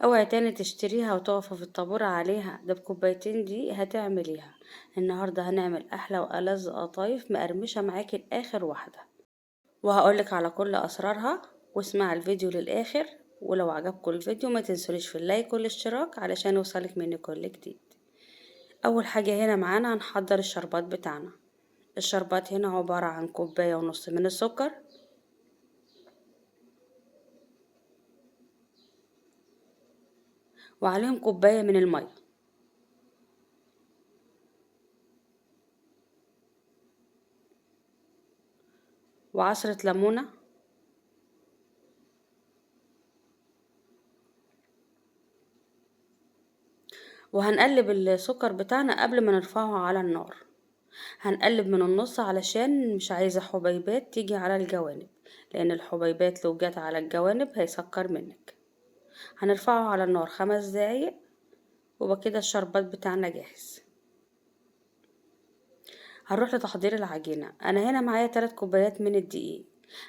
اوعي تاني تشتريها وتقف في الطابور عليها، ده بكوبايتين دي هتعمليها. النهاردة هنعمل احلى والذ قطايف مقرمشة معاكي لاخر واحدة، وهقولك على كل اسرارها. واسمع الفيديو للاخر، ولو عجبكم الفيديو ما تنسونيش في اللايك والاشتراك علشان يوصلك مني كل جديد. اول حاجة هنا معانا هنحضر الشربات بتاعنا. الشربات هنا عبارة عن كوباية ونص من السكر، وعليهم كوباية من المية، وعصرة ليمونة، وهنقلب السكر بتاعنا قبل ما نرفعه على النار. هنقلب من النص علشان مش عايزة حبيبات تيجي على الجوانب، لان الحبيبات لو جت على الجوانب هيسكر منك. هنرفعه على النار 5 دقايق، وبكده الشربات بتاعنا جاهز. هنروح لتحضير العجينة. انا هنا معايا 3 كوبايات من الدقيق،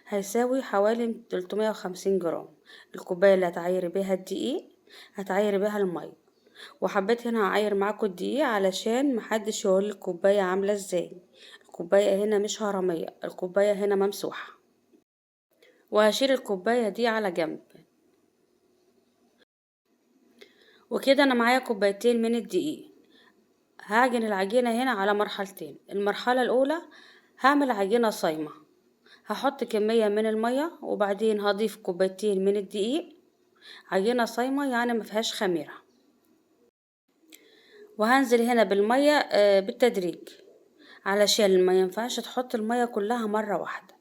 هيساوي حوالي 350 جرام. الكوباية اللي هتعايري بيها الدقيق هتعايري بيها المية. وحبيت هنا اعاير معاكم الدقيق علشان محدش يقول الكوباية عاملة ازاي. الكوباية هنا مش هرمية، الكوباية هنا ممسوحة. وهشيل الكوباية دي على جنب. وكده انا معايا كوبايتين من الدقيق. هعجن العجينة هنا على مرحلتين. المرحلة الاولى هعمل عجينة صايمة، هحط كمية من المية وبعدين هضيف كوبايتين من الدقيق. عجينة صايمة يعني مفيهاش خميرة. وهنزل هنا بالمية بالتدريج، علشان ما ينفعش تحط المية كلها مرة واحدة،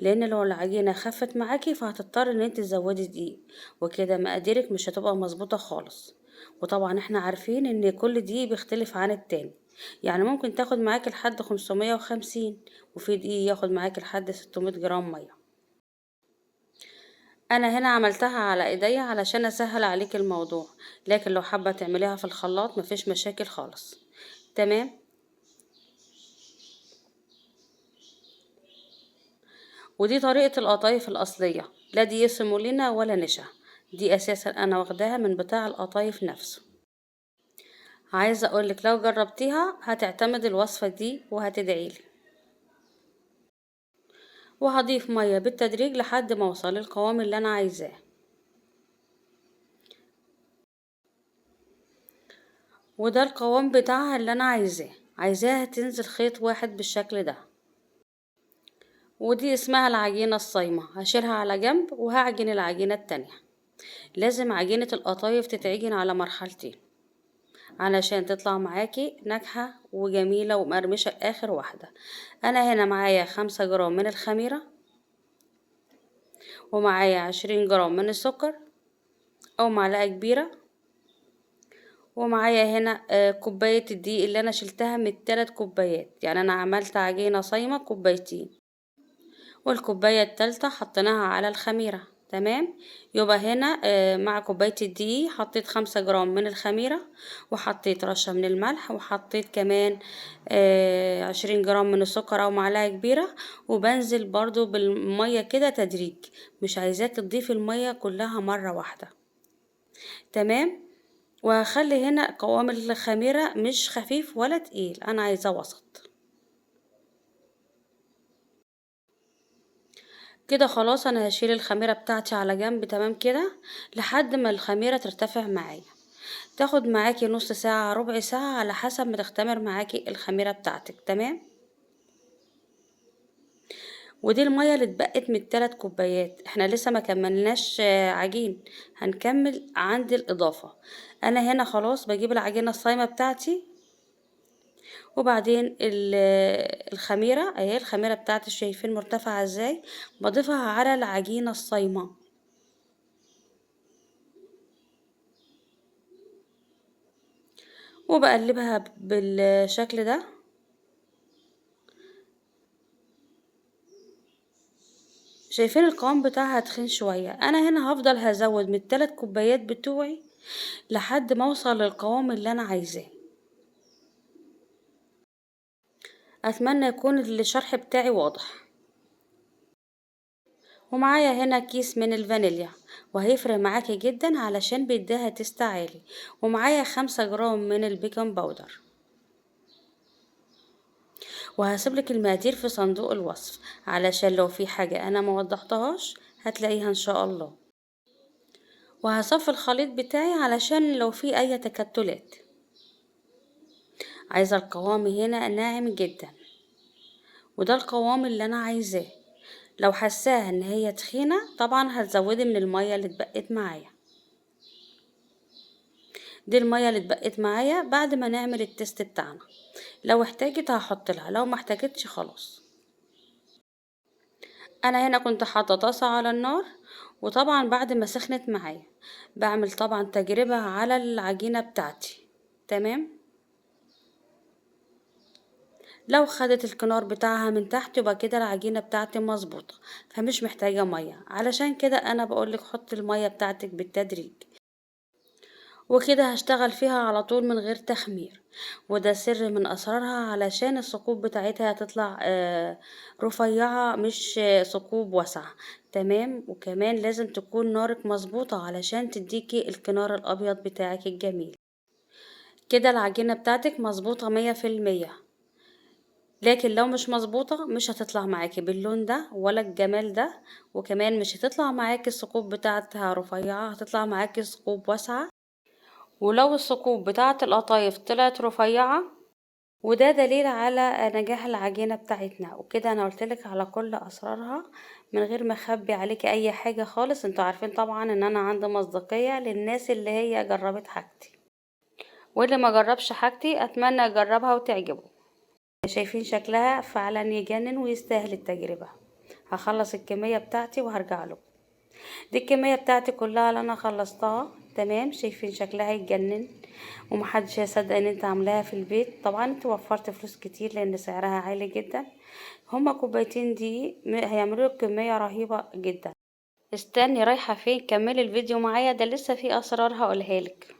لان لو العجينة خفت معاكي فهتضطر ان انت تزودي دقيق، وكده مقاديرك مش هتبقى مظبوطة خالص. وطبعا احنا عارفين ان كل دقيق بيختلف عن التاني، يعني ممكن تاخد معاكي لحد 550، وفي دقيق ياخد معاكي لحد 600 جرام مية. انا هنا عملتها على ايديا علشان اسهل عليك الموضوع، لكن لو حابة تعمليها في الخلاط مفيش مشاكل خالص. تمام. ودي طريقة القطايف الأصلية، لا دي سيمولينا ولا نشا، دي أساسا أنا واخداها من بتاع القطايف نفسه. عايزة أقولك لو جربتيها هتعتمد الوصفة دي وهتدعيلي. وهضيف مية بالتدريج لحد ما اوصل القوام اللي أنا عايزاه. وده القوام بتاعها اللي أنا عايزاها تنزل خيط واحد بالشكل ده. ودي اسمها العجينة الصايمة. هشيلها على جنب وهعجن العجينة التانية. لازم عجينة القطايف تتعجن على مرحلتين علشان تطلع معاكي ناجحة وجميلة ومقرمشة اخر واحدة. انا هنا معايا 5 جرام من الخميرة، ومعايا 20 جرام من السكر او معلقة كبيرة، ومعايا هنا كوباية الدقيق اللي انا شلتها من ال3 كوبايات، يعني انا عملت عجينة صايمة كوبايتين، والكوباية التالتة حطيناها على الخميرة. تمام. يبقى هنا مع كوباية الدقيق حطيت 5 جرام من الخميرة، وحطيت رشة من الملح، وحطيت كمان 20 جرام من السكر او معلقة كبيرة. وبنزل برضو بالمية كده تدريج، مش عايزاك تضيف المية كلها مرة واحدة. تمام. وهخلي هنا قوام الخميرة مش خفيف ولا تقيل، انا عايزاه وسط. كده خلاص انا هشيل الخميرة بتاعتي على جنب. تمام كده، لحد ما الخميرة ترتفع معايا. تاخد معاكي نص ساعة ربع ساعة على حسب ما تختمر معاكي الخميرة بتاعتك. تمام. ودي المية اللي اتبقت من ال3 كوبايات، احنا لسه ما كملناش عجين، هنكمل عند الاضافة. انا هنا خلاص بجيب العجينة الصايمة بتاعتي، وبعدين الخميرة اهي، الخميرة بتاعتي شايفين مرتفعة ازاي، بضيفها على العجينة الصايمة. وبقلبها بالشكل ده. شايفين القوام بتاعها تخين شوية. انا هنا هفضل هزود من ال3 كوبايات بتوعي لحد ما اوصل للقوام اللي انا عايزاه. اتمنى يكون الشرح بتاعي واضح. ومعايا هنا كيس من الفانيليا، وهيفرق معاكي جدا علشان بيديها تيست عالي. ومعايا 5 جرام من البيكنج باودر. وهسيبلك المقادير في صندوق الوصف علشان لو في حاجة انا ما وضحتهاش هتلاقيها ان شاء الله. وهصفي الخليط بتاعي علشان لو في اي تكتلات. عايزة القوام هنا ناعم جدا، وده القوام اللي انا عايزاه. لو حساها ان هي تخينة طبعا هتزودي من المية اللي اتبقت معايا. دي المية اللي اتبقت معايا بعد ما نعمل التست بتاعنا. لو احتاجت هحط لها، لو ما احتاجتش خلاص. انا هنا كنت حاطه طاسه على النار، وطبعا بعد ما سخنت معايا بعمل طبعا تجربه على العجينه بتاعتي. تمام. لو خدت الكنار بتاعها من تحت يبقى كده العجينه بتاعتي مظبوطه، فمش محتاجه ميه. علشان كده انا بقولك حط الميه بتاعتك بالتدريج. وكده هشتغل فيها على طول من غير تخمير. وده سر من اسرارها علشان الثقوب بتاعتها تطلع رفيعة، مش ثقوب واسعة. تمام. وكمان لازم تكون نارك مظبوطة علشان تديكي الكنار الابيض بتاعك الجميل. كده العجينة بتاعتك مظبوطة 100%. لكن لو مش مظبوطة مش هتطلع معاكي باللون ده ولا الجمال ده. وكمان مش هتطلع معاكي الثقوب بتاعتها رفيعة، هتطلع معاكي ثقوب واسعة. ولو الثقوب بتاعة القطايف طلعت رفيعة، وده دليل على نجاح العجينة بتاعتنا. وكده انا قلتلك على كل اسرارها من غير ما اخبي عليكي اي حاجة خالص. انتوا عارفين طبعا ان انا عندي مصداقية للناس اللي هي جربت حاجتي، واللي ما جربش حاجتي اتمنى يجربها وتعجبه. شايفين شكلها فعلا يجنن ويستاهل التجربة. هخلص الكمية بتاعتي وهرجع لكم. دي الكمية بتاعتي كلها اللي انا خلصتها. تمام. شايفين شكلها يتجنن، ومحدش هيصدق ان انت عاملاها في البيت. طبعا انت وفرت فلوس كتير لان سعرها عالي جدا. هما كوبايتين دي هيعملوا لك كمية رهيبة جدا. استني رايحة فين؟ كملي الفيديو معايا، ده لسه في اسرار هقولها لك.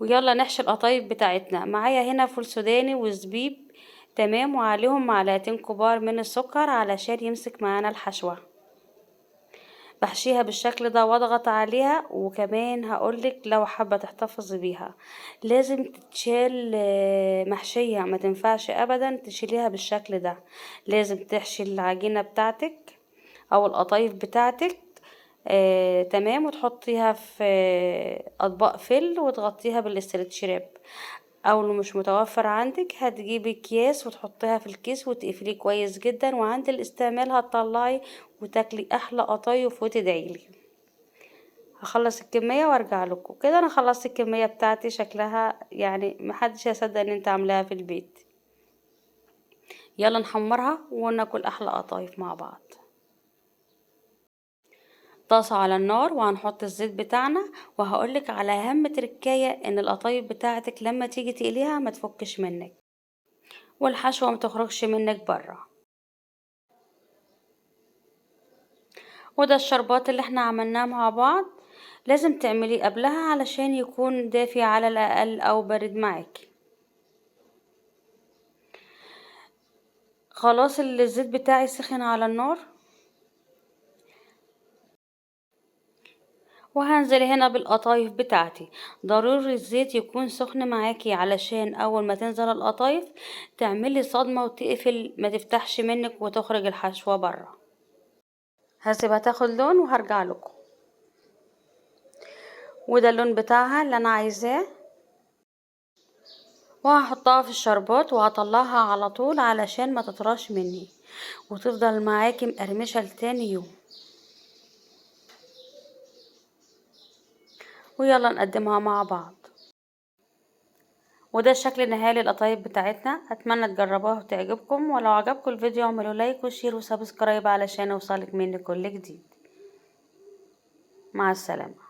ويلا نحشي القطايف بتاعتنا. معايا هنا فول سوداني وزبيب. تمام. وعليهم معلقتين كبار من السكر علشان يمسك معانا الحشوة. بحشيها بالشكل ده واضغط عليها. وكمان هقولك لو حابة تحتفظي بيها لازم تتشال محشية، ما تنفعش ابدا تشيليها بالشكل ده. لازم تحشي العجينة بتاعتك او القطايف بتاعتك. تمام. وتحطيها في اطباق فل وتغطيها بالاسترتش. او لو مش متوفر عندك هتجيبي اكياس وتحطيها في الكيس وتقفليه كويس جدا، وعند الاستعمال هتطلعي وتاكلي احلى قطايف وتدعيلي. هخلص الكمية وارجع لكم. كده انا خلصت الكمية بتاعتي. شكلها يعني محدش هيصدق ان انت عاملاها في البيت. يلا نحمرها وناكل احلى قطايف مع بعض. طاسة على النار وهنحط الزيت بتاعنا. وهقولك على اهم تركاية ان القطايف بتاعتك لما تيجي تقليها ما تفكش منك، والحشوة ما تخرجش منك برا. وده الشربات اللي احنا عملناه مع بعض. لازم تعمليه قبلها علشان يكون دافي على الاقل او بارد معاكي. خلاص الزيت بتاعي سخن على النار، وهنزل هنا بالقطايف بتاعتي. ضروري الزيت يكون سخن معاكي علشان اول ما تنزل القطايف تعملي صدمة وتقفل، ما تفتحش منك وتخرج الحشوة برا. هسيبها تاخد لون وهرجع لكم. وده اللون بتاعها اللي انا عايزاه. وهحطها في الشربات وهطلعها على طول علشان ما تطراش مني وتفضل معاكي مقرمشة لتاني يوم. ويلا نقدمها مع بعض. وده الشكل النهائي للقطايف بتاعتنا. اتمنى تجربوها وتعجبكم، ولو عجبكم الفيديو اعملوا لايك وشير وسبسكرايب علشان يوصلك مني كل جديد. مع السلامة.